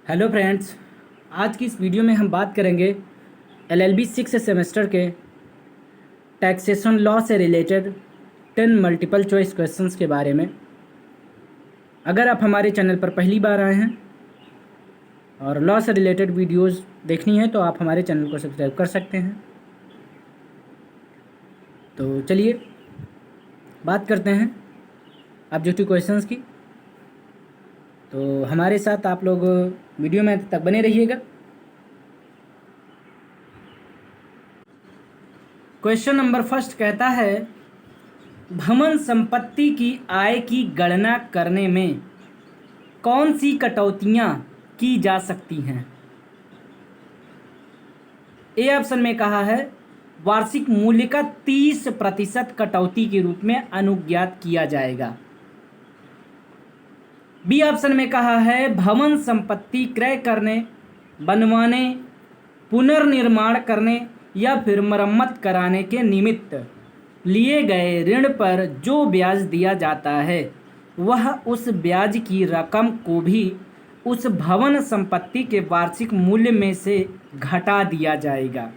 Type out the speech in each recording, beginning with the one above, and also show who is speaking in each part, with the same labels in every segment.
Speaker 1: Hello friends, आज की इस वीडियो में हम बात करेंगे एलएलबी 6 सेमेस्टर के टैक्सेशन लॉ से रिलेटेड 10 मल्टीपल चॉइस क्वेश्चंस के बारे में। अगर आप हमारे चैनल पर पहली बार आए हैं और लॉ से रिलेटेड वीडियोस देखनी है तो आप हमारे चैनल को सब्सक्राइब कर सकते हैं। तो चलिए बात करते हैं ऑब्जेक्टिव क्वेश्चंस की। तो हमारे साथ आप लोग वीडियो में अंत तक बने रहिएगा। क्वेश्चन नंबर फर्स्ट कहता है, भवन संपत्ति की आय की गणना करने में कौन सी कटौतियां की जा सकती हैं। ए ऑप्शन में कहा है वार्षिक मूल्य का 30% कटौती के रूप में अनुज्ञात किया जाएगा। बी ऑप्शन में कहा है भवन संपत्ति क्रय करने, बनवाने, पुनर्निर्माण करने या फिर मरम्मत कराने के निमित्त लिए गए ऋण पर जो ब्याज दिया जाता है वह उस ब्याज की रकम को भी उस भवन संपत्ति के वार्षिक मूल्य में से घटा दिया जाएगा।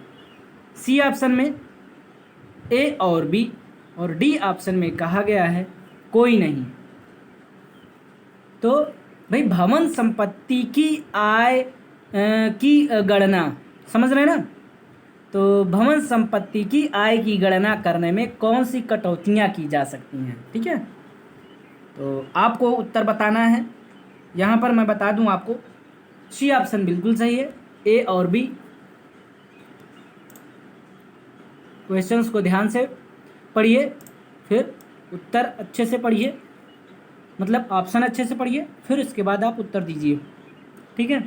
Speaker 1: सी ऑप्शन में ए और बी, और डी ऑप्शन में कहा गया है कोई नहीं। तो भाई भवन संपत्ति की आय की गणना समझ रहे हैं ना। तो भवन संपत्ति की आय की गणना करने में कौन सी कटौतियां की जा सकती हैं, ठीक है। तो आपको उत्तर बताना है। यहाँ पर मैं बता दूं आपको, सी ऑप्शन बिल्कुल सही है, ए और बी। क्वेश्चंस को ध्यान से पढ़िए, फिर उत्तर अच्छे से पढ़िए, मतलब ऑप्शन अच्छे से पढ़िए, फिर उसके बाद आप उत्तर दीजिए, ठीक है।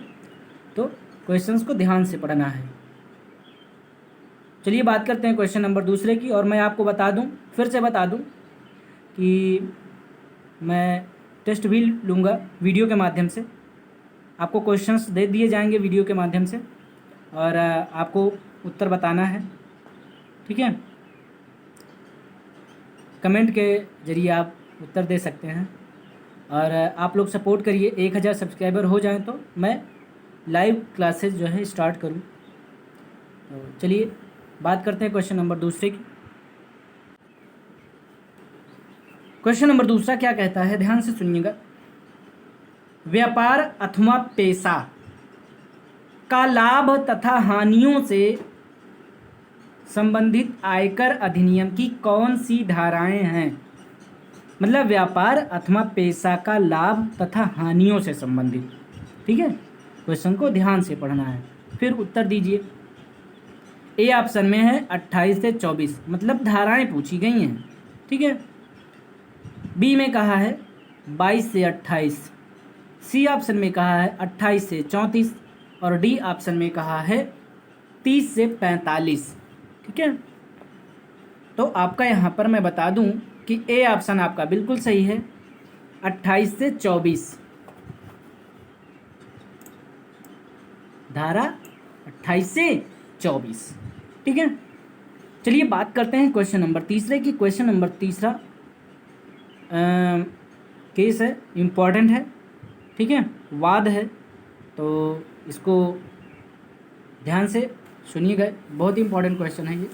Speaker 1: तो क्वेश्चंस को ध्यान से पढ़ना है। चलिए बात करते हैं क्वेश्चन नंबर दूसरे की। और मैं आपको बता दूं, फिर से बता दूं कि मैं टेस्ट भी लूँगा वीडियो के माध्यम से। आपको क्वेश्चंस दे दिए जाएंगे वीडियो के माध्यम से और आपको उत्तर बताना है, ठीक है। कमेंट के जरिए आप उत्तर दे सकते हैं और आप लोग सपोर्ट करिए। 1000 सब्सक्राइबर हो जाएं तो मैं लाइव क्लासेस जो है स्टार्ट करूं। तो चलिए बात करते हैं क्वेश्चन नंबर दूसरे की। क्वेश्चन नंबर दूसरा क्या कहता है, ध्यान से सुनिएगा। व्यापार अथवा पेशा का लाभ तथा हानियों से संबंधित आयकर अधिनियम की कौन सी धाराएं हैं। मतलब व्यापार अथवा पेशा का लाभ तथा हानियों से संबंधित, ठीक है। क्वेश्चन को ध्यान से पढ़ना है, फिर उत्तर दीजिए। ए ऑप्शन में है 28 से 24, मतलब धाराएं पूछी गई हैं, ठीक है। बी में कहा है 22 से 28, सी ऑप्शन में कहा है 28 से 34 और डी ऑप्शन में कहा है 30 से 45, ठीक है। तो आपका यहाँ पर मैं बता दूं कि ए ऑप्शन आपका बिल्कुल सही है, 28 से 24, धारा 28 से 24, ठीक है। चलिए बात करते हैं क्वेश्चन नंबर तीसरे की। क्वेश्चन नंबर तीसरा केस है, इम्पॉर्टेंट है, ठीक है, वाद है। तो इसको ध्यान से सुनिएगा, बहुत ही इम्पॉर्टेंट क्वेश्चन है ये।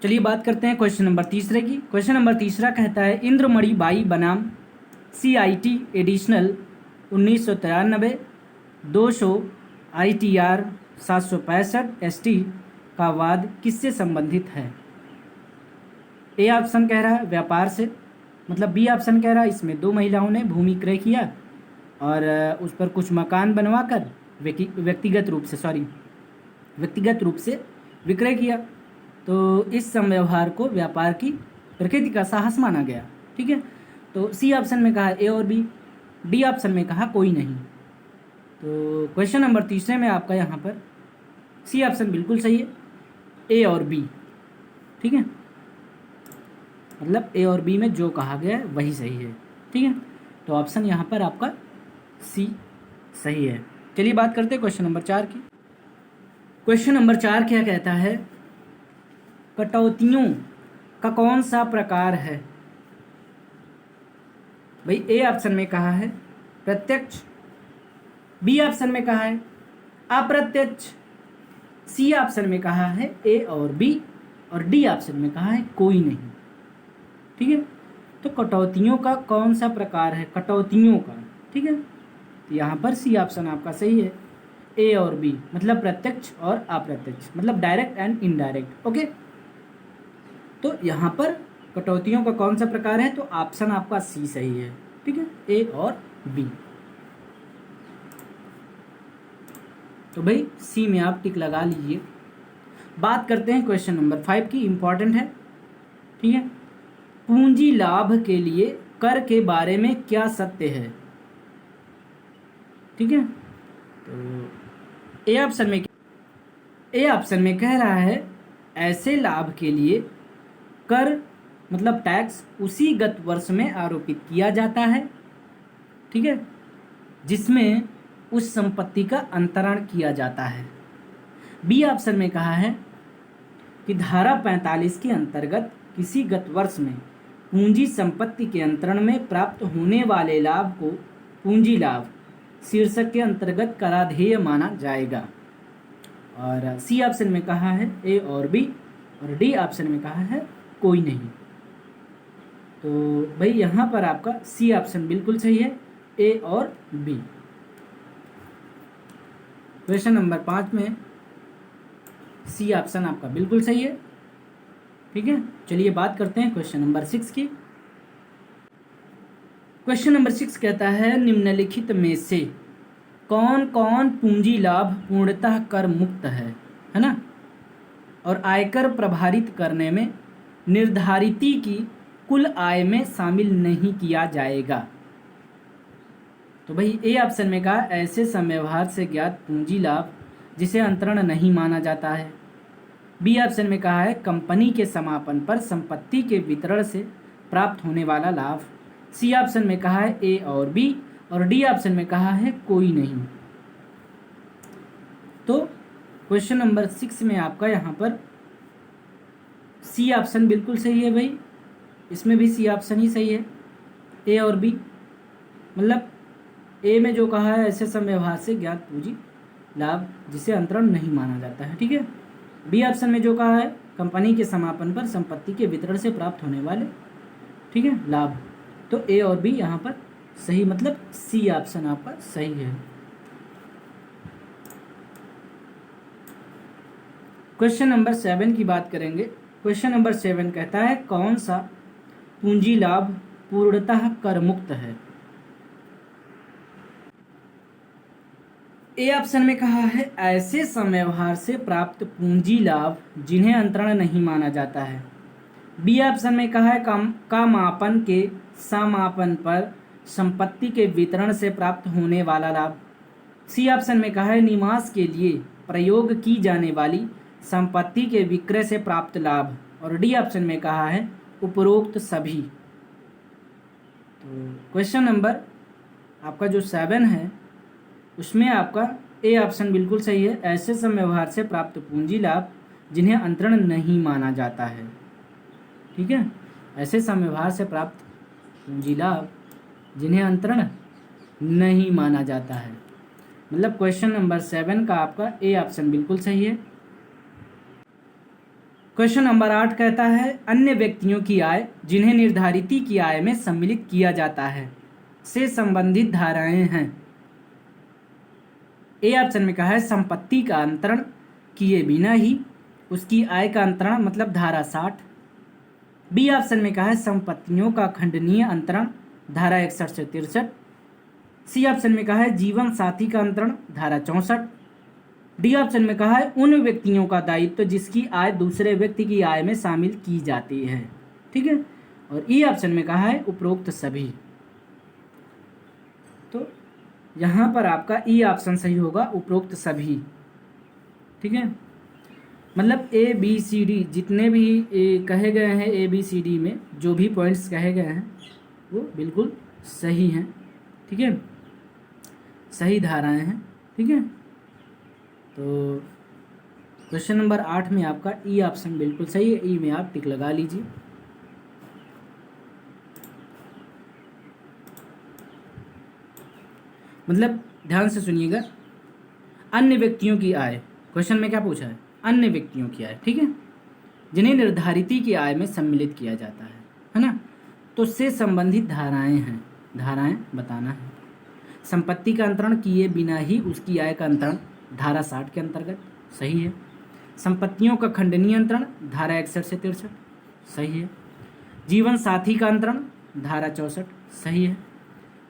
Speaker 1: चलिए बात करते हैं क्वेश्चन नंबर तीसरे की। क्वेश्चन नंबर तीसरा कहता है, इंद्रमणि बाई बनाम CIT एडिशनल 1993 200 ITR 765 ST का वाद किससे संबंधित है। ए ऑप्शन कह रहा है व्यापार से, मतलब बी ऑप्शन कह रहा है इसमें दो महिलाओं ने भूमि क्रय किया और उस पर कुछ मकान बनवाकर व्यक्तिगत रूप से विक्रय किया। तो इस समव्यवहार को व्यापार की प्रकृति का साहस माना गया, ठीक है। तो सी ऑप्शन में कहा ए और बी, डी ऑप्शन में कहा कोई नहीं। तो क्वेश्चन नंबर तीसरे में आपका यहाँ पर सी ऑप्शन बिल्कुल सही है, ए और बी, ठीक है। मतलब ए और बी में जो कहा गया है वही सही है, ठीक है। तो ऑप्शन यहाँ पर आपका सी सही है। चलिए बात करते हैं क्वेश्चन नंबर 4 की। क्वेश्चन नंबर 4 क्या कहता है, कटौतियों का कौन सा प्रकार है। भाई ए ऑप्शन में कहा है प्रत्यक्ष, बी ऑप्शन में कहा है अप्रत्यक्ष, सी ऑप्शन में कहा है ए और बी, और डी ऑप्शन में कहा है कोई नहीं। ठीक है, तो कटौतियों का कौन सा प्रकार है, कटौतियों का। ठीक है, तो यहाँ पर सी ऑप्शन आपका सही है, ए और बी, मतलब प्रत्यक्ष और अप्रत्यक्ष, मतलब डायरेक्ट एंड इनडायरेक्ट। ओके, तो यहाँ पर कटौतियों का कौन सा प्रकार है, तो ऑप्शन आपका सी सही है। ठीक है, ए और बी। तो भाई सी में आप टिक लगा लीजिए। बात करते हैं क्वेश्चन नंबर 5 की, इंपॉर्टेंट है। ठीक है, पूंजी लाभ के लिए कर के बारे में क्या सत्य है। ठीक है, तो ए ऑप्शन में कह रहा है ऐसे लाभ के लिए कर मतलब टैक्स उसी गत वर्ष में आरोपित किया जाता है। ठीक है, जिसमें उस संपत्ति का अंतरण किया जाता है। बी ऑप्शन में कहा है कि धारा 45 के अंतर्गत किसी गत वर्ष में पूंजी संपत्ति के अंतरण में प्राप्त होने वाले लाभ को पूंजी लाभ शीर्षक के अंतर्गत कराधेय माना जाएगा। और सी ऑप्शन में कहा है ए और बी, और डी ऑप्शन में कहा है कोई नहीं। तो भाई यहाँ पर आपका सी ऑप्शन बिल्कुल सही है, ए और बी। क्वेश्चन नंबर 5 में सी ऑप्शन आपका बिल्कुल सही है। ठीक है, चलिए बात करते हैं क्वेश्चन नंबर 6 की। क्वेश्चन नंबर 6 कहता है निम्नलिखित में से कौन कौन पूंजी लाभ पूर्णतः कर मुक्त है ना, और आयकर प्रभारित करने में निर्धारित की कुल आय में शामिल नहीं किया जाएगा। तो भाई ए ऑप्शन में कहा ऐसे समव्यवहार से ज्ञात पूंजी लाभ जिसे अंतरण नहीं माना जाता है। बी ऑप्शन में कहा है कंपनी के समापन पर संपत्ति के वितरण से प्राप्त होने वाला लाभ। सी ऑप्शन में कहा है ए और बी, और डी ऑप्शन में कहा है कोई नहीं। तो क्वेश्चन नंबर 6 में आपका यहाँ पर सी ऑप्शन बिल्कुल सही है भाई, इसमें भी सी ऑप्शन ही सही है, ए और बी। मतलब ए में जो कहा है ऐसे समव्यवहार से ज्ञात पूंजी लाभ जिसे अंतरण नहीं माना जाता है। ठीक है, बी ऑप्शन में जो कहा है कंपनी के समापन पर संपत्ति के वितरण से प्राप्त होने वाले, ठीक है, लाभ। तो ए और बी यहाँ पर सही, मतलब सी ऑप्शन आपका सही है। क्वेश्चन नंबर 7 की बात करेंगे। क्वेश्चन नंबर 7 कहता है कौन सा पूंजी लाभ पूर्णतः कर मुक्त है। ए ऑप्शन में कहा है ऐसे समव्यवहार से प्राप्त पूंजी लाभ जिन्हें अंतरण नहीं माना जाता है। बी ऑप्शन में कहा है का मापन के समापन पर संपत्ति के वितरण से प्राप्त होने वाला लाभ। सी ऑप्शन में कहा है निवास के लिए प्रयोग की जाने वाली संपत्ति के विक्रय से प्राप्त लाभ, और डी ऑप्शन में कहा है उपरोक्त सभी। तो क्वेश्चन नंबर आपका जो 7 है उसमें आपका ए ऑप्शन बिल्कुल सही है, ऐसे समव्यवहार से प्राप्त पूंजी लाभ जिन्हें अंतरण नहीं माना जाता है। ठीक है, ऐसे समव्यवहार से प्राप्त पूंजी लाभ जिन्हें अंतरण नहीं माना जाता है, मतलब क्वेश्चन नंबर 7 का आपका ए ऑप्शन बिल्कुल सही है। क्वेश्चन नंबर 8 कहता है अन्य व्यक्तियों की आय जिन्हें निर्धारित की आय में सम्मिलित किया जाता है से संबंधित धाराएं हैं। ए ऑप्शन में कहा है संपत्ति का अंतरण किए बिना ही उसकी आय का अंतरण, मतलब धारा 60। बी ऑप्शन में कहा है संपत्तियों का खंडनीय अंतरण, धारा 61 से 63। सी ऑप्शन में कहा है जीवन साथी का अंतरण, धारा 64। डी ऑप्शन में कहा है उन व्यक्तियों का दायित्व जिसकी आय दूसरे व्यक्ति की आय में शामिल की जाती है। ठीक है, और ई ऑप्शन में कहा है उपरोक्त सभी। तो यहाँ पर आपका ई ऑप्शन सही होगा, उपरोक्त सभी। ठीक है, मतलब ए बी सी डी जितने भी कहे गए हैं, ए बी सी डी में जो भी पॉइंट्स कहे गए हैं वो बिल्कुल सही हैं। ठीक है, सही धाराएं हैं। ठीक है, तो क्वेश्चन नंबर 8 में आपका ई ऑप्शन बिल्कुल सही है, ई में आप टिक लगा लीजिए। मतलब ध्यान से सुनिएगा, अन्य व्यक्तियों की आय, क्वेश्चन में क्या पूछा है, अन्य व्यक्तियों की आय, ठीक है, जिन्हें निर्धारित की आय में सम्मिलित किया जाता है ना, तो से संबंधित धाराएं हैं, धाराएं बताना है। संपत्ति का अंतरण किए बिना ही उसकी आय का अंतरण धारा 60 के अंतर्गत, सही है। संपत्तियों का खंडनीय अंतरण धारा 61 से 63, सही है। जीवन साथी का अंतरण धारा 64, सही है।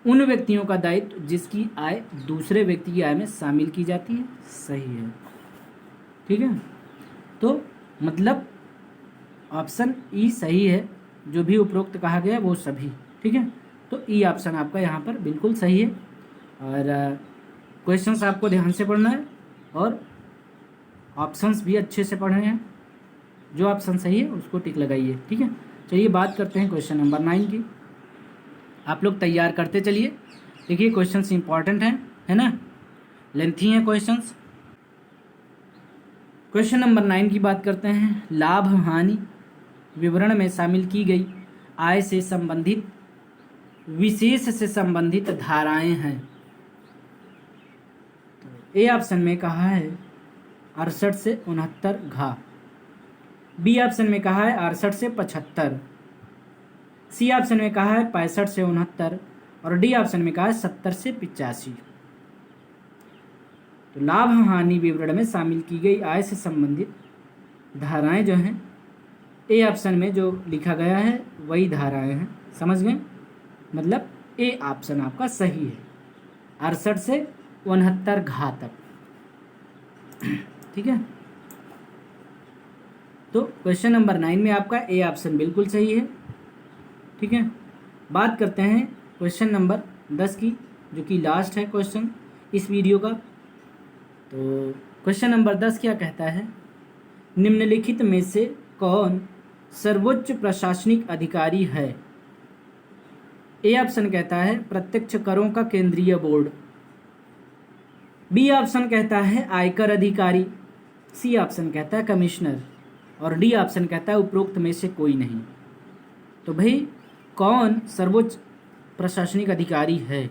Speaker 1: उन व्यक्तियों का दायित्व जिसकी आय दूसरे व्यक्ति की आय में शामिल की जाती है, सही है, ठीक है। तो मतलब ऑप्शन ई सही है, जो भी उपरोक्त कहा गया वो सभी, ठीक है। तो ई ऑप्शन आपका यहाँ पर बिल्कुल सही है। और क्वेश्चंस आपको ध्यान से पढ़ना है और ऑप्शंस भी अच्छे से पढ़ने हैं। जो ऑप्शन सही है उसको टिक लगाइए, ठीक है। चलिए बात करते हैं क्वेश्चन नंबर 9 की। आप लोग तैयार करते चलिए। देखिए क्वेश्चंस इंपॉर्टेंट हैं, है ना, लेंथी हैं क्वेश्चंस। क्वेश्चन नंबर 9 की बात करते हैं। लाभ हानि विवरण में शामिल की गई आय से संबंधित विशेष से संबंधित धाराएं हैं। ए ऑप्शन में कहा है 68 से 69 घा, बी ऑप्शन में कहा है 68 से 75, सी ऑप्शन में कहा है 65 से 69 और डी ऑप्शन में कहा है 70 से 85। तो लाभ हानि विवरण में शामिल की गई आय से संबंधित धाराएं जो हैं, ए ऑप्शन में जो लिखा गया है वही धाराएं हैं, समझ गए। मतलब ए ऑप्शन आपका सही है, 68 से 69 घा तक, ठीक है। तो क्वेश्चन नंबर 9 में आपका ए ऑप्शन बिल्कुल सही है, ठीक है। बात करते हैं क्वेश्चन नंबर 10 की, जो कि लास्ट है क्वेश्चन इस वीडियो का। तो क्वेश्चन नंबर 10 क्या कहता है, निम्नलिखित में से कौन सर्वोच्च प्रशासनिक अधिकारी है। ए ऑप्शन कहता है प्रत्यक्ष करों का केंद्रीय बोर्ड, बी ऑप्शन कहता है आयकर अधिकारी, सी ऑप्शन कहता है कमिश्नर और डी ऑप्शन कहता है उपरोक्त में से कोई नहीं। तो भाई कौन सर्वोच्च प्रशासनिक अधिकारी है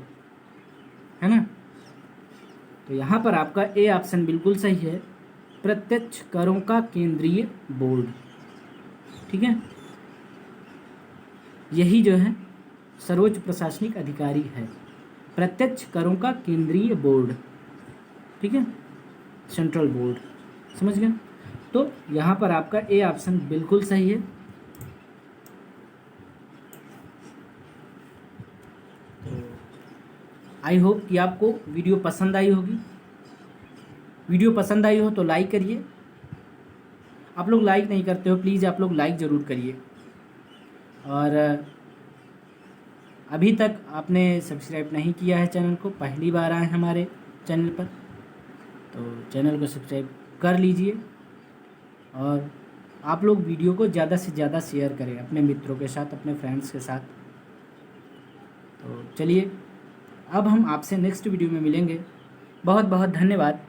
Speaker 1: ना। तो यहाँ पर आपका ए ऑप्शन बिल्कुल सही है, प्रत्यक्ष करों का केंद्रीय बोर्ड, ठीक है। यही जो है सर्वोच्च प्रशासनिक अधिकारी है, प्रत्यक्ष करों का केंद्रीय बोर्ड, ठीक है, सेंट्रल बोर्ड, समझ गए। तो यहाँ पर आपका ए ऑप्शन बिल्कुल सही है। आई होप कि आपको वीडियो पसंद आई होगी। वीडियो पसंद आई हो तो लाइक करिए। आप लोग लाइक नहीं करते हो, प्लीज़ आप लोग लाइक ज़रूर करिए। और अभी तक आपने सब्सक्राइब नहीं किया है चैनल को, पहली बार आए हमारे चैनल पर, तो चैनल को सब्सक्राइब कर लीजिए। और आप लोग वीडियो को ज़्यादा से ज़्यादा शेयर करें अपने मित्रों के साथ, अपने फ्रेंड्स के साथ। तो चलिए अब हम आपसे नेक्स्ट वीडियो में मिलेंगे। बहुत बहुत धन्यवाद।